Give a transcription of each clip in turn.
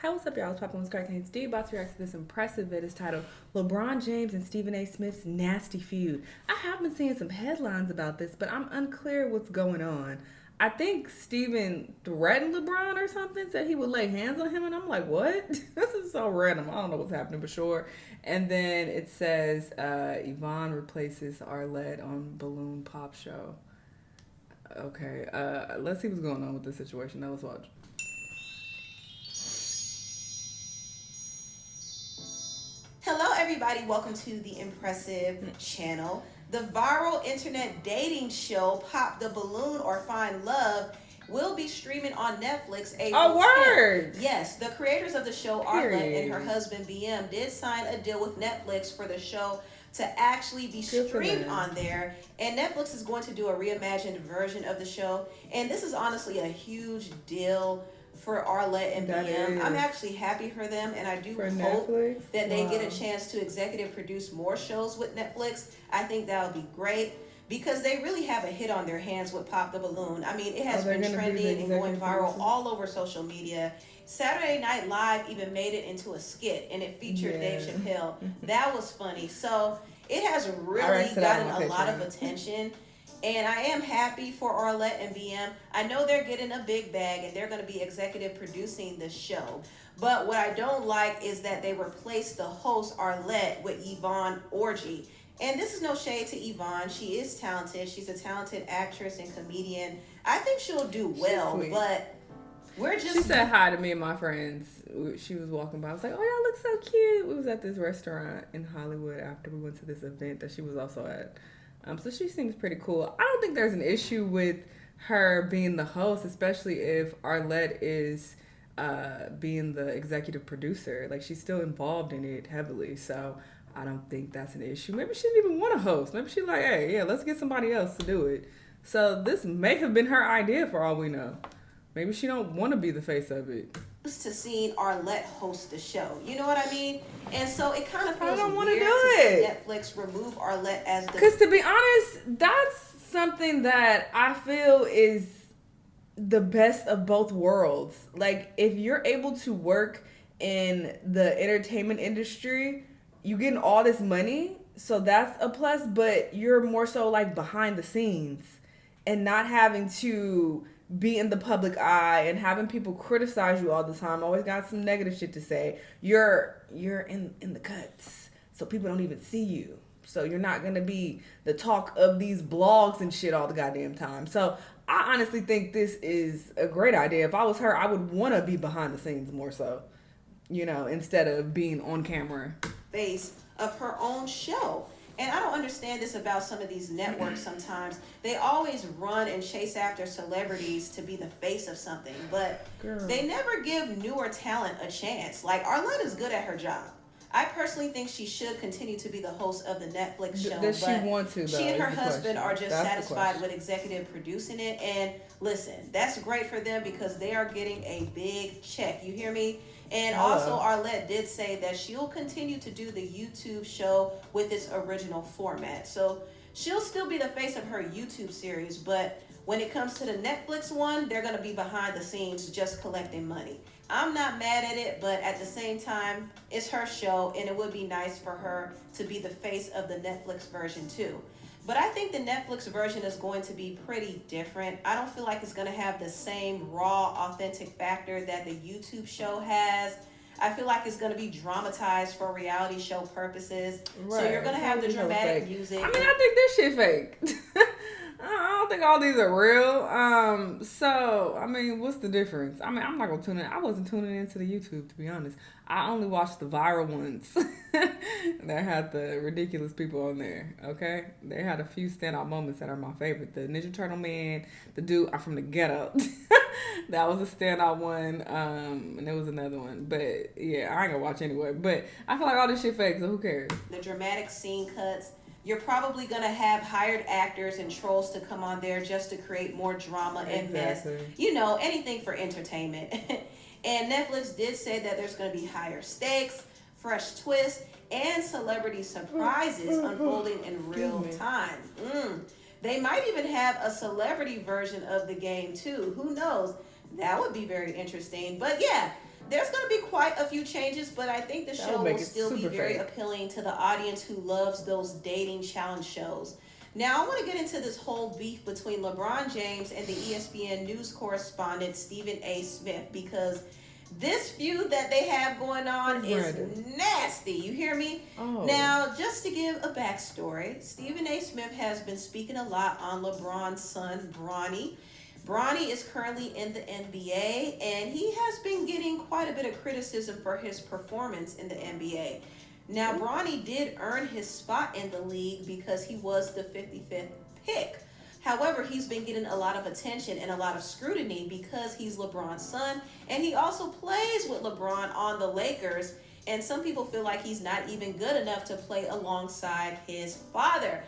Hi, what's up, y'all? It's Papa One's Cartoons. D about to react to this impressive vid. It's titled LeBron James and Stephen A. Smith's Nasty Feud. I have been seeing some headlines about this, but I'm unclear what's going on. I think Stephen threatened LeBron or something, said he would lay hands on him, and I'm like, what? This is so random. I don't know what's happening, but sure. And then it says Yvonne replaces Arlette on Balloon Pop Show. Okay, let's see what's going on with this situation. Now let's watch. Hello everybody, welcome to the impressive channel. The viral internet dating show Pop the Balloon or Find Love will be streaming on Netflix April 10th. Yes, the creators of the show, Arlette and her husband BM, did sign a deal with Netflix for the show to actually be streamed on there. And Netflix is going to do a reimagined version of the show. And this is honestly a huge deal for Arlette and BM. I'm actually happy for them, and I do hope that they get a chance to executive produce more shows with Netflix. I think that would be great because they really have a hit on their hands with Pop the Balloon. I mean, it has been trending and going viral all over social media. Saturday Night Live even made it into a skit, and it featured Dave Chappelle. That was funny. So it has really gotten a lot of attention. And I am happy for Arlette and BM. I know they're getting a big bag and they're going to be executive producing the show. But what I don't like is that they replaced the host Arlette with Yvonne Orji. And this is no shade to Yvonne. She is talented. She's a talented actress and comedian. I think she'll do well, but we're just... She said hi to me and my friends. She was walking by. I was like, oh, y'all look so cute. We was at this restaurant in Hollywood after we went to this event that she was also at. So she seems pretty cool. I don't think there's an issue with her being the host, especially if Arlette is being the executive producer. Like, she's still involved in it heavily, so I don't think that's an issue. Maybe she didn't even want to host. Maybe she's like, hey, yeah, let's get somebody else to do it. So this may have been her idea for all we know. Maybe she don't want to be the face of it. To seeing Arlette host the show, you know what I mean? And so it kind of feels weird to see Netflix remove Arlette as the... Because to be honest, that's something that I feel is the best of both worlds. Like, if you're able to work in the entertainment industry, you getting all this money, so that's a plus, but you're more so like behind the scenes and not having to be in the public eye and having people criticize you all the time. Always got some negative shit to say. You're in the cuts, so people don't even see you. So you're not gonna be the talk of these blogs and shit all the goddamn time. So I honestly think this is a great idea. If I was her, I would want to be behind the scenes more so, you know, instead of being on camera. Face of her own show. And I don't understand this about some of these networks sometimes. They always run and chase after celebrities to be the face of something, but they never give newer talent a chance. Like, Arlette is good at her job. I personally think she should continue to be the host of the Netflix show. Does she want to, though? She and her husband are just satisfied with executive producing it. And listen, that's great for them because they are getting a big check. You hear me? And also, Arlette did say that she'll continue to do the YouTube show with its original format. So she'll still be the face of her YouTube series, but when it comes to the Netflix one, they're going to be behind the scenes just collecting money. I'm not mad at it, but at the same time, it's her show, and it would be nice for her to be the face of the Netflix version too. But I think the Netflix version is going to be pretty different. I don't feel like it's going to have the same raw, authentic factor that the YouTube show has. I feel like it's going to be dramatized for reality show purposes. Right. So you're going to have the dramatic music. I mean, I think this shit fake. I don't think all these are real. So, I mean, what's the difference? I mean, I'm not going to tune in. I wasn't tuning into the YouTube, to be honest. I only watched the viral ones that had the ridiculous people on there, okay? They had a few standout moments that are my favorite. The Ninja Turtle man, the dude, I'm from the ghetto. That was a standout one. And there was another one. But, yeah, I ain't going to watch anyway. But I feel like all this shit fake, so who cares? The dramatic scene cuts. You're probably going to have hired actors and trolls to come on there just to create more drama and mess. You know, anything for entertainment. And Netflix did say that there's going to be higher stakes, fresh twists, and celebrity surprises unfolding in real time. They might even have a celebrity version of the game too. Who knows? That would be very interesting. But yeah, There's going to be quite a few changes, but I think the That would show make will it still be super very fake. appealing to the audience who loves those dating challenge shows. Now, I want to get into this whole beef between LeBron James and the ESPN news correspondent Stephen A. Smith, because this feud that they have going on Who's is Brandon? nasty. You hear me? Oh. Now, just to give a backstory, Stephen A. Smith has been speaking a lot on LeBron's son, Bronny. Bronny is currently in the NBA, and he has been getting quite a bit of criticism for his performance in the NBA. Now, Bronny did earn his spot in the league because he was the 55th pick. However, he's been getting a lot of attention and a lot of scrutiny because he's LeBron's son, and he also plays with LeBron on the Lakers. And some people feel like he's not even good enough to play alongside his father.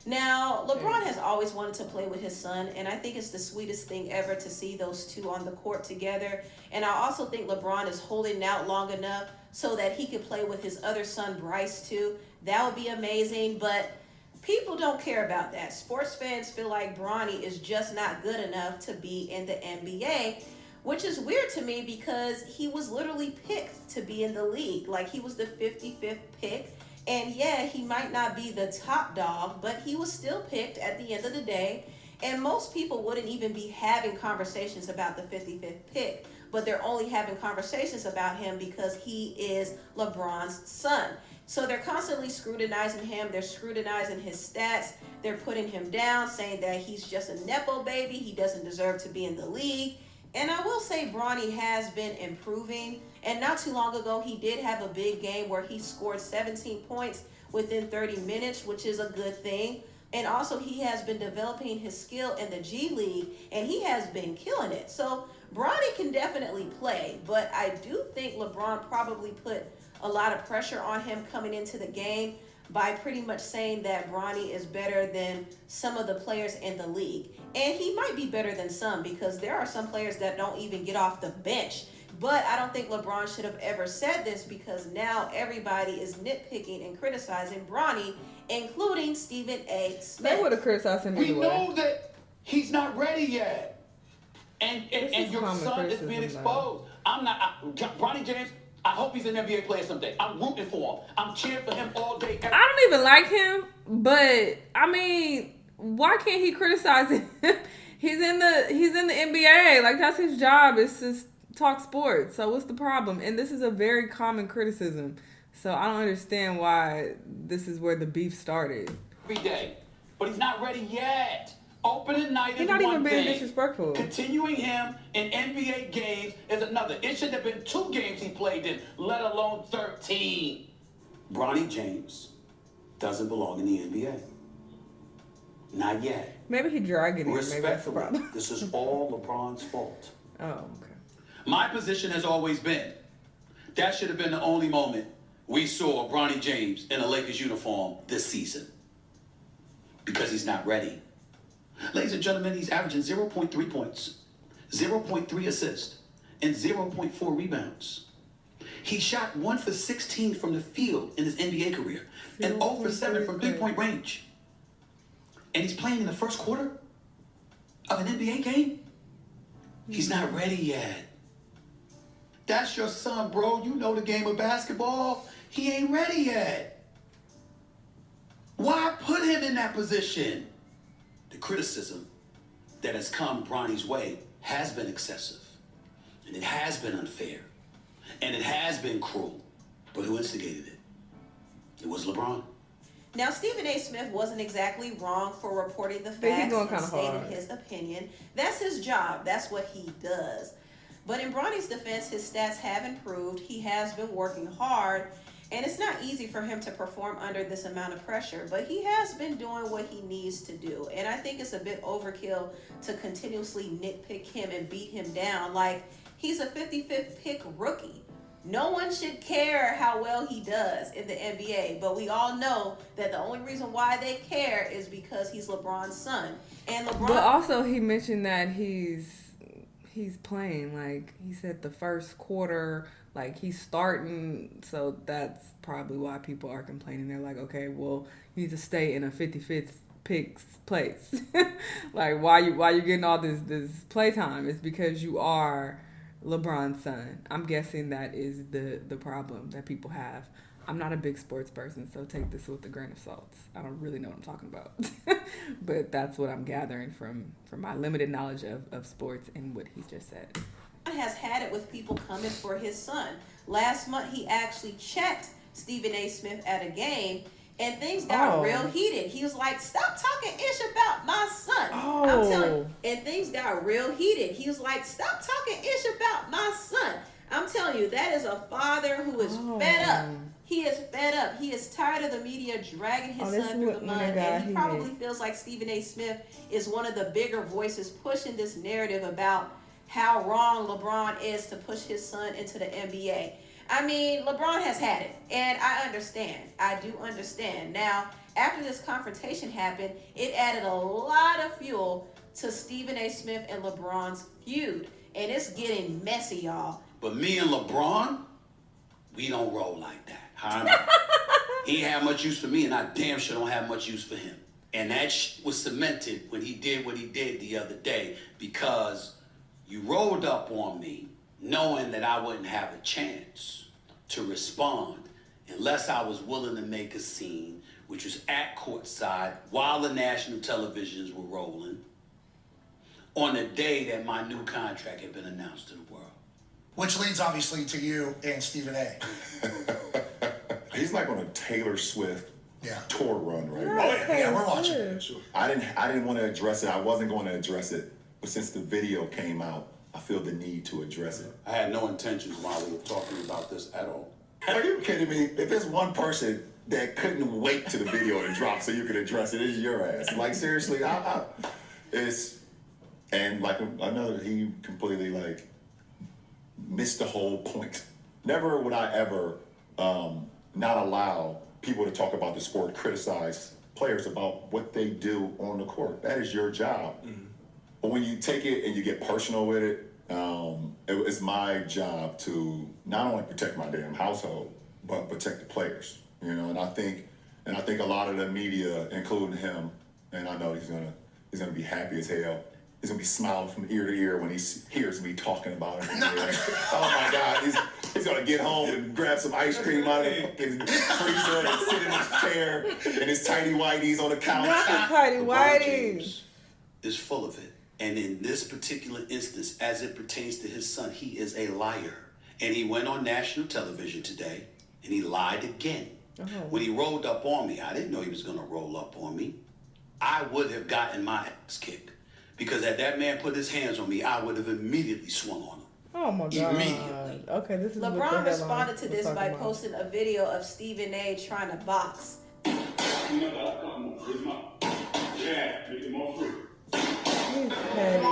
Now, LeBron has always wanted to play with his son, and I think it's the sweetest thing ever to see those two on the court together. And I also think LeBron is holding out long enough so that he could play with his other son, Bryce, too. That would be amazing, but people don't care about that. Sports fans feel like Bronny is just not good enough to be in the NBA, which is weird to me because he was literally picked to be in the league. Like, he was the 55th pick. And yeah, he might not be the top dog, but he was still picked at the end of the day. And most people wouldn't even be having conversations about the 55th pick, but they're only having conversations about him because he is LeBron's son. So they're constantly scrutinizing him. They're scrutinizing his stats. They're putting him down, saying that he's just a Nepo baby. He doesn't deserve to be in the league. And I will say Bronny has been improving. And not too long ago, he did have a big game where he scored 17 points within 30 minutes, which is a good thing. And also, he has been developing his skill in the G League, and he has been killing it. So Bronny can definitely play, but I do think LeBron probably put a lot of pressure on him coming into the game by pretty much saying that Bronny is better than some of the players in the league. And he might be better than some because there are some players that don't even get off the bench. But I don't think LeBron should have ever said this because now everybody is nitpicking and criticizing Bronny, including Stephen A. Smith. They would have criticized him We anyway. know that he's not ready yet. And is your common son is being criticism, exposed. Bronny James, I hope he's an NBA player someday. I'm rooting for him. I'm cheering for him all day. I don't even like him, but I mean, why can't he criticize him? He's in the NBA. Like, that's his job. It's just talk sports. So what's the problem? And this is a very common criticism. So I don't understand why this is where the beef started. Every day. But he's not ready yet. Opening night is He's not one even being thing. disrespectful. Continuing him in NBA games is another. It should have been 2 games he played in, let alone 13. Bronny James doesn't belong in the NBA. Not yet. Maybe he dragging it. Maybe that's the Respectfully, problem. this is all LeBron's fault. Oh, okay. My position has always been that should have been the only moment we saw Bronny James in a Lakers uniform this season. Because he's not ready. Ladies and gentlemen, he's averaging 0.3 points, 0.3 assists, and 0.4 rebounds. He shot 1 for 16 from the field in his NBA career and 0 for 7 from 3-point range. And he's playing in the first quarter of an NBA game? He's not ready yet. That's your son, bro. You know the game of basketball. He ain't ready yet. Why put him in that position? The criticism that has come Bronny's way has been excessive. And it has been unfair. And it has been cruel. But who instigated it? It was LeBron. Now, Stephen A. Smith wasn't exactly wrong for reporting the he's facts going and kinda stating hard. his opinion. That's his job. That's what he does. But in Bronny's defense, his stats have improved. He has been working hard. And it's not easy for him to perform under this amount of pressure. But he has been doing what he needs to do. And I think it's a bit overkill to continuously nitpick him and beat him down. Like, he's a 55th pick rookie. No one should care how well he does in the NBA, but we all know that the only reason why they care is because he's LeBron's son. And LeBron... But also he mentioned that he's playing, like he said, the first quarter, like he's starting, so that's probably why people are complaining. They're like, okay, well, you need to stay in a 55th pick place. Like, why you getting all this play time? It's because you are LeBron's son. I'm guessing that is the problem that people have. I'm not a big sports person, so take this with a grain of salt. I don't really know what I'm talking about. But that's what I'm gathering from my limited knowledge of sports and what he just said. Has had it with people coming for his son. Last month, he actually checked Stephen A. Smith at a game, and things got real heated. He was like, "Stop talking ish about my son." I'm telling you. And things got real heated. He was like, "Stop talking ish about my son." I'm telling you, that is a father who is fed up. He is fed up. He is tired of the media dragging his son through the mud, and he probably feels like Stephen A. Smith is one of the bigger voices pushing this narrative about how wrong LeBron is to push his son into the NBA. I mean, LeBron has had it, and I understand. I do understand. Now, after this confrontation happened, it added a lot of fuel to Stephen A. Smith and LeBron's feud, and it's getting messy, y'all. But me and LeBron, we don't roll like that. He ain't have much use for me, and I damn sure don't have much use for him. And that was cemented when he did what he did the other day, because you rolled up on me knowing that I wouldn't have a chance to respond unless I was willing to make a scene, which was at courtside while the national televisions were rolling, on the day that my new contract had been announced to the world. Which leads obviously to you and Stephen A. He's like on a Taylor Swift tour run right now. Yeah, we're watching it. Sure. I didn't want to address it. I wasn't going to address it. But since the video came out, I feel the need to address it. I had no intentions while we were talking about this at all. Are you kidding me? If there's one person that couldn't wait to the video to drop so you could address it, it's your ass. Like, seriously, it's... And like another, he completely like missed the whole point. Never would I ever not allow people to talk about the sport, criticize players about what they do on the court. That is your job. Mm-hmm. But when you take it and you get personal with it, it's my job to not only protect my damn household, but protect the players. You know, and I think a lot of the media, including him, and I know he's gonna be happy as hell. He's gonna be smiling from ear to ear when he hears me talking about it. Oh my God, he's gonna get home and grab some ice cream out of his freezer and sit in his chair and his tighty whities on the couch. Not the tighty whities. Is full of it. And in this particular instance, as it pertains to his son, he is a liar. And he went on national television today and he lied again. When he rolled up on me, I didn't know he was gonna roll up on me. I would have gotten my ass kicked. Because had that man put his hands on me, I would have immediately swung on him. Oh my God. Immediately. Okay, this is LeBron responded to this by posting a video of Stephen A. trying to box. He's petty.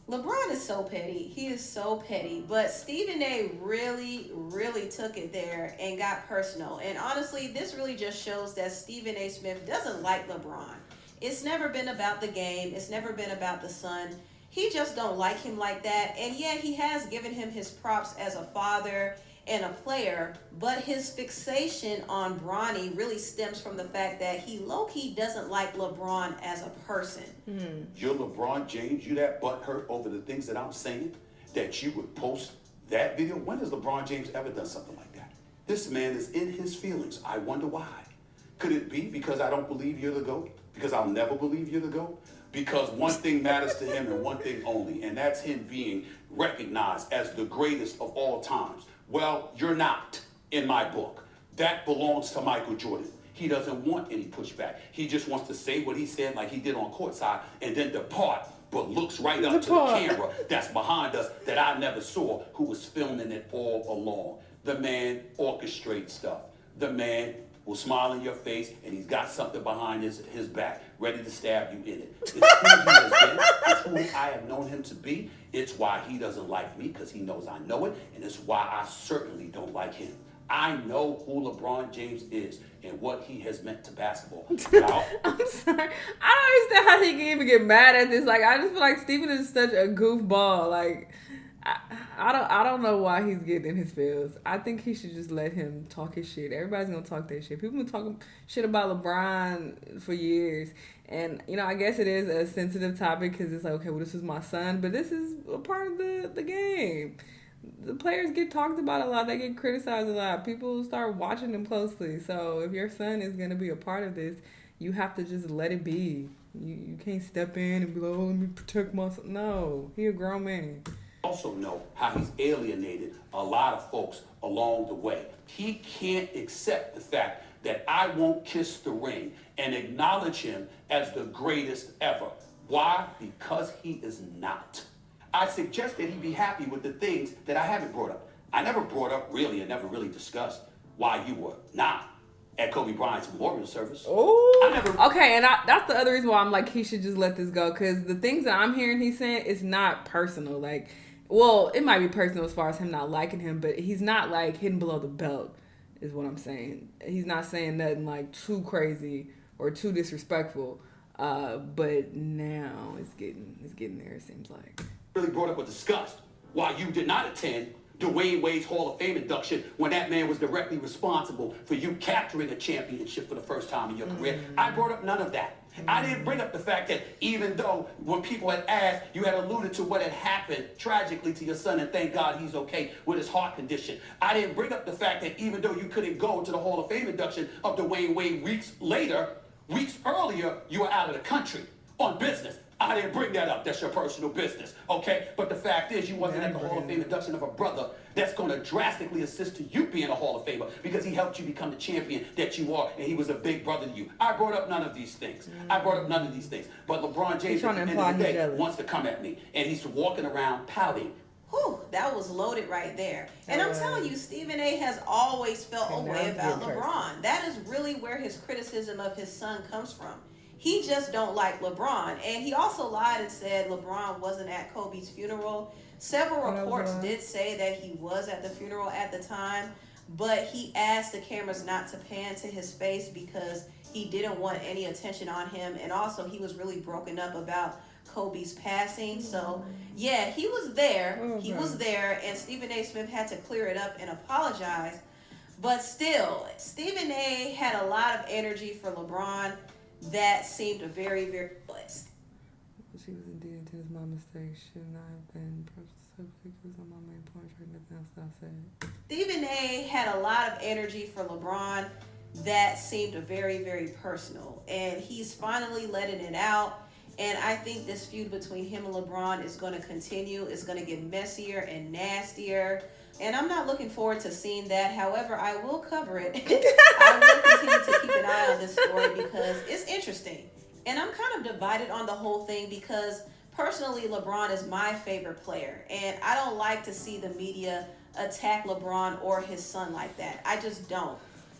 LeBron is so petty. He is so petty. But Stephen A. really, really took it there and got personal. And honestly, this really just shows that Stephen A. Smith doesn't like LeBron. It's never been about the game. It's never been about the son. He just don't like him like that. And yeah, he has given him his props as a father and a player, but his fixation on Bronny really stems from the fact that he low-key doesn't like LeBron as a person. You're LeBron James, you that butthurt over the things that I'm saying, that you would post that video? When has LeBron James ever done something like that? This man is in his feelings. I wonder why. Could it be because I don't believe you're the GOAT? Because I'll never believe you're the GOAT? Because one thing matters to him and one thing only, and that's him being recognized as the greatest of all times. Well, you're not, in my book. That belongs to Michael Jordan. He doesn't want any pushback. He just wants to say what he said like he did on courtside and then depart, but looks right up to the camera that's behind us that I never saw, who was filming it all along. The man orchestrates stuff. The man will smile in your face and he's got something behind his back, ready to stab you in it. It's who he has been. It's who I have known him to be. It's why he doesn't like me, because he knows I know it, and it's why I certainly don't like him. I know who LeBron James is and what he has meant to basketball. I'm sorry. I don't understand how he can even get mad at this. Like, I just feel like Stephen is such a goofball. Like, I don't know why he's getting in his feels. I think he should just let him talk his shit. Everybody's gonna talk their shit. People been talking shit about LeBron for years, and I guess it is a sensitive topic because it's like, okay, well, this is my son, but this is a part of the game. The players get talked about a lot. They get criticized a lot. People start watching them closely. So if your son is gonna be a part of this, you have to just let it be. You can't step in and be like, oh, let me protect my son. No, he a grown man. Also know how he's alienated a lot of folks along the way. He can't accept the fact that I won't kiss the ring and acknowledge him as the greatest ever. Why? Because he is not. I suggest that he be happy with the things that I haven't brought up. I never brought up really and never really discussed why you were not at Kobe Bryant's memorial service. Oh, okay, and that's the other reason why I'm like, he should just let this go, because the things that I'm hearing he's saying is not personal. Like, well, it might be personal as far as him not liking him, but he's not like hidden below the belt, is what I'm saying. He's not saying nothing like too crazy or too disrespectful. But now it's getting there, it seems like. Really brought up or discussed why you did not attend Dwayne Wade's Hall of Fame induction when that man was directly responsible for you capturing a championship for the first time in your career. I brought up none of that. I didn't bring up the fact that even though when people had asked, you had alluded to what had happened tragically to your son, and thank God he's okay with his heart condition. I didn't bring up the fact that even though you couldn't go to the Hall of Fame induction of Dwayne Wade weeks earlier, you were out of the country on business. I didn't bring that up. That's your personal business, okay? But the fact is, you wasn't at the Hall of Fame induction of a brother that's going to drastically assist to you being a Hall of Famer because he helped you become the champion that you are, and he was a big brother to you. I brought up none of these things. But LeBron James, at the end of the day, wants to come at me, and he's walking around pouting. Whew, that was loaded right there. And I'm telling you, Stephen A. has always felt a way about LeBron. That is really where his criticism of his son comes from. He just don't like LeBron. And he also lied and said LeBron wasn't at Kobe's funeral. Several reports did say that he was at the funeral at the time, but he asked the cameras not to pan to his face because he didn't want any attention on him. And also he was really broken up about Kobe's passing. So yeah, he was there. He was there, and Stephen A. Smith had to clear it up and apologize. But still, Stephen A. had a lot of energy for LeBron that seemed very, very blessed. She was indeed into his my mistake. Should not have been subject on my main point. Nothing else I said. Stephen A. had a lot of energy for LeBron that seemed very, very personal, and he's finally letting it out. And I think this feud between him and LeBron is going to continue. It's going to get messier and nastier. And I'm not looking forward to seeing that. However, I will cover it. I will continue to keep an eye on this story because it's interesting. And I'm kind of divided on the whole thing because personally, LeBron is my favorite player. And I don't like to see the media attack LeBron or his son like that. I just don't.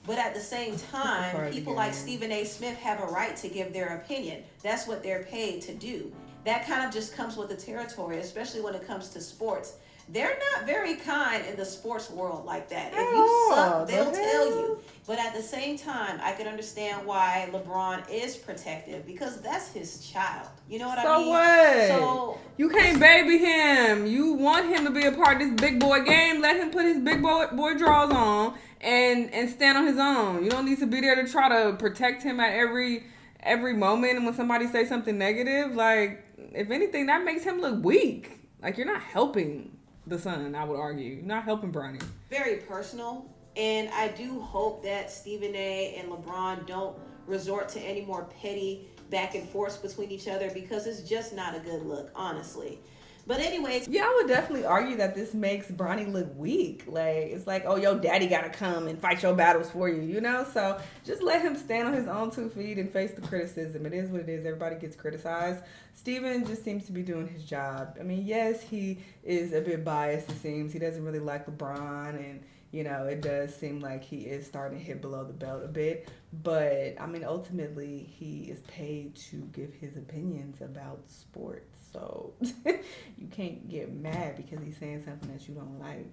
But at the same time, people like Stephen A. Smith have a right to give their opinion. That's what they're paid to do. That kind of just comes with the territory, especially when it comes to sports. They're not very kind in the sports world like that. If you suck, they'll tell you. But at the same time, I can understand why LeBron is protective because that's his child. You know what I mean? So what? So you can't baby him. You want him to be a part of this big boy game. Let him put his big boy drawers on and stand on his own. You don't need to be there to try to protect him at every moment. And when somebody says something negative, like, if anything, that makes him look weak. Like, you're not helping the son, I would argue. You're not helping Bronny. Very personal. And I do hope that Stephen A. and LeBron don't resort to any more petty back and forth between each other because it's just not a good look, honestly. But anyways. Yeah, I would definitely argue that this makes Bronny look weak. Like, it's like, oh, your daddy got to come and fight your battles for you, you know? So just let him stand on his own 2 feet and face the criticism. It is what it is. Everybody gets criticized. Steven just seems to be doing his job. I mean, yes, he is a bit biased, it seems. He doesn't really like LeBron, and, you know, it does seem like he is starting to hit below the belt a bit. But, I mean, ultimately, he is paid to give his opinions about sports. So you can't get mad because he's saying something that you don't like.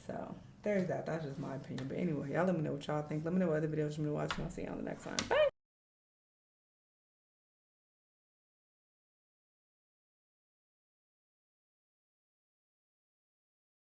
So there's that. That's just my opinion. But anyway, y'all let me know what y'all think. Let me know what other videos you want to watch, and I'll see you on the next one. Bye.